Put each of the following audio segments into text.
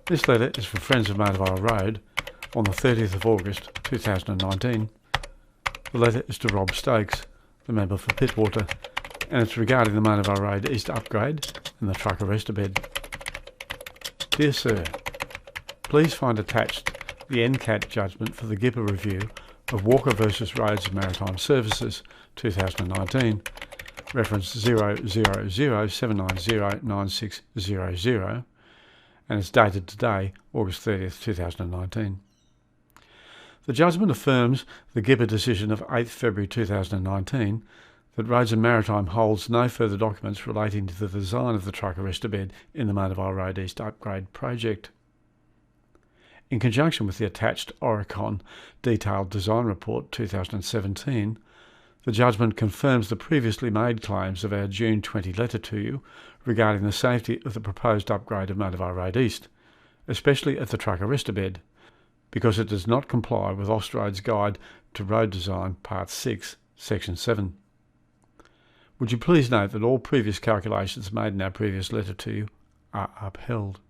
This letter is from Friends of Motor Vale Road on the 30th of August 2019. The letter is to Rob Stokes, the member for Pittwater, and it's regarding the Motor Vale Road East upgrade and the truck arrestor bed. Dear Sir, please find attached the NCAT judgment for the GIPA review of Walker v Roads and Maritime Services 2019, reference 000790960, and it's dated today, August 30th, 2019. The judgment affirms the GIPA decision of 8th February 2019 that Roads and Maritime holds no further documents relating to the design of the truck arrestor bed in the Motor Vale Road East upgrade project. In conjunction with the attached Oricon Detailed Design Report 2017, the judgment confirms the previously made claims of our June 20 letter to you regarding the safety of the proposed upgrade of Motor Vale Road East, especially at the truck arrestor bed, because it does not comply with Austroad's Guide to Road Design Part 6, Section 7. Would you please note that all previous calculations made in our previous letter to you are upheld.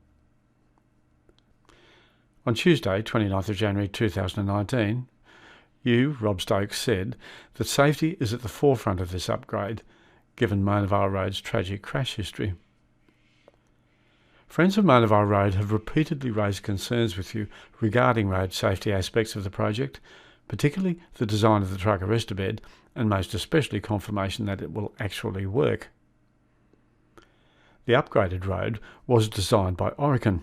On Tuesday, 29th of January 2019, you, Rob Stokes, said that safety is at the forefront of this upgrade, given Motor Vale Road's tragic crash history. Friends of Motor Vale Road have repeatedly raised concerns with you regarding road safety aspects of the project, particularly the design of the truck arrestor bed, and most especially confirmation that it will actually work. The upgraded road was designed by Oricon.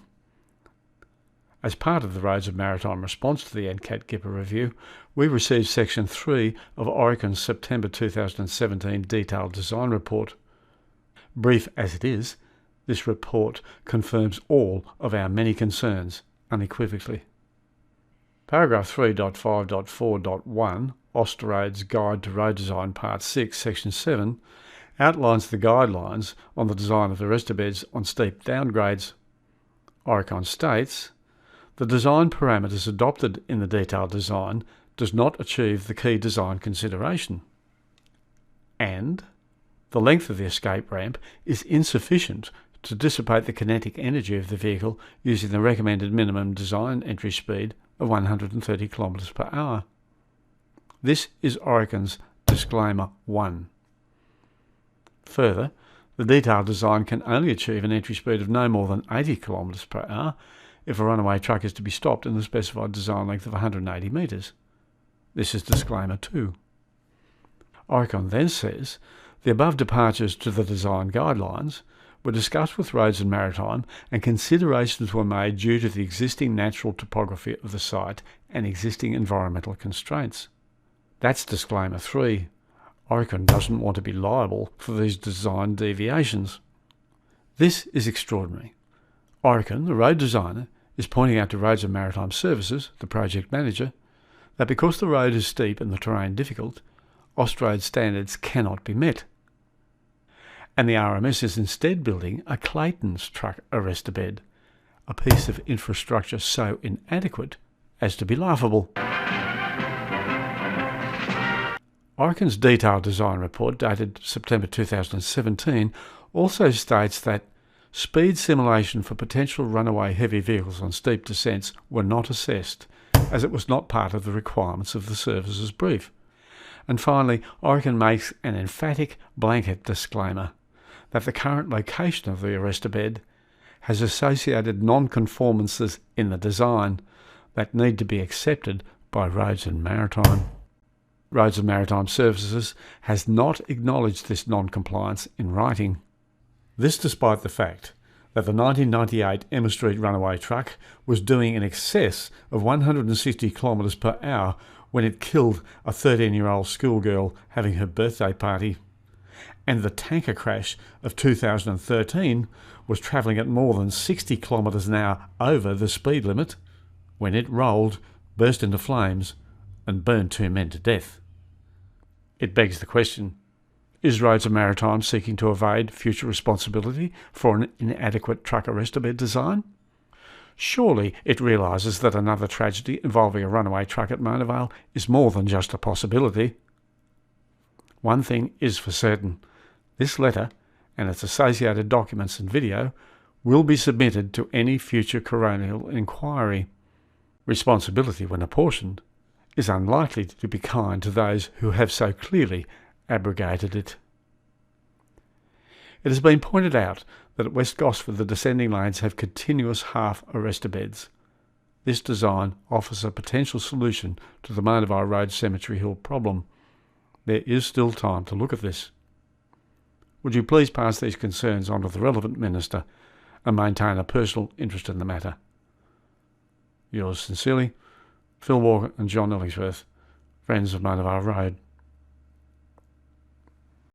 As part of the Roads and Maritime response to the NCAT GIPA review, we received Section 3 of Oricon's September 2017 Detailed Design Report. Brief as it is, this report confirms all of our many concerns unequivocally. Paragraph 3.5.4.1, Austroad's Guide to Road Design Part 6, Section 7, outlines the guidelines on the design of the arrestor beds on steep downgrades. Oricon states, the design parameters adopted in the detailed design does not achieve the key design consideration, and the length of the escape ramp is insufficient to dissipate the kinetic energy of the vehicle using the recommended minimum design entry speed of 130 km per hour. This is Oricon's Disclaimer 1. Further, the detailed design can only achieve an entry speed of no more than 80 km per hour if a runaway truck is to be stopped in the specified design length of 180 metres. This is Disclaimer 2. Oricon then says the above departures to the design guidelines were discussed with Roads and Maritime, and considerations were made due to the existing natural topography of the site and existing environmental constraints. That's Disclaimer 3. Oricon doesn't want to be liable for these design deviations. This is extraordinary. Oricon, the road designer, is pointing out to Roads and Maritime Services, the project manager, that because the road is steep and the terrain difficult, Austroad standards cannot be met. And the RMS is instead building a Claytons truck arrestor bed, a piece of infrastructure so inadequate as to be laughable. Oricon's detailed design report, dated September 2017, also states that speed simulation for potential runaway heavy vehicles on steep descents were not assessed, as it was not part of the requirements of the service's brief. And finally, Oricon makes an emphatic blanket disclaimer that the current location of the arrestor bed has associated non-conformances in the design that need to be accepted by Roads and Maritime. Roads and Maritime Services has not acknowledged this non-compliance in writing. This despite the fact that the 1998 Emma Street runaway truck was doing in excess of 160 km per hour when it killed a 13-year-old schoolgirl having her birthday party, and the tanker crash of 2013 was travelling at more than 60 km an hour over the speed limit when it rolled, burst into flames and burned 2 men to death. It begs the question, is Roads and Maritime seeking to evade future responsibility for an inadequate truck arrestor bed design? Surely it realises that another tragedy involving a runaway truck at Motor Vale is more than just a possibility. One thing is for certain, this letter and its associated documents and video will be submitted to any future coronial inquiry. Responsibility, when apportioned, is unlikely to be kind to those who have so clearly abrogated it. It has been pointed out that at West Gosford the descending lanes have continuous half arrestor beds. This design offers a potential solution to the Monavai Road Cemetery Hill problem. There is still time to look at this. Would you please pass these concerns on to the relevant minister and maintain a personal interest in the matter? Yours sincerely, Phil Walker and John Ellingsworth, Friends of Monavai Road.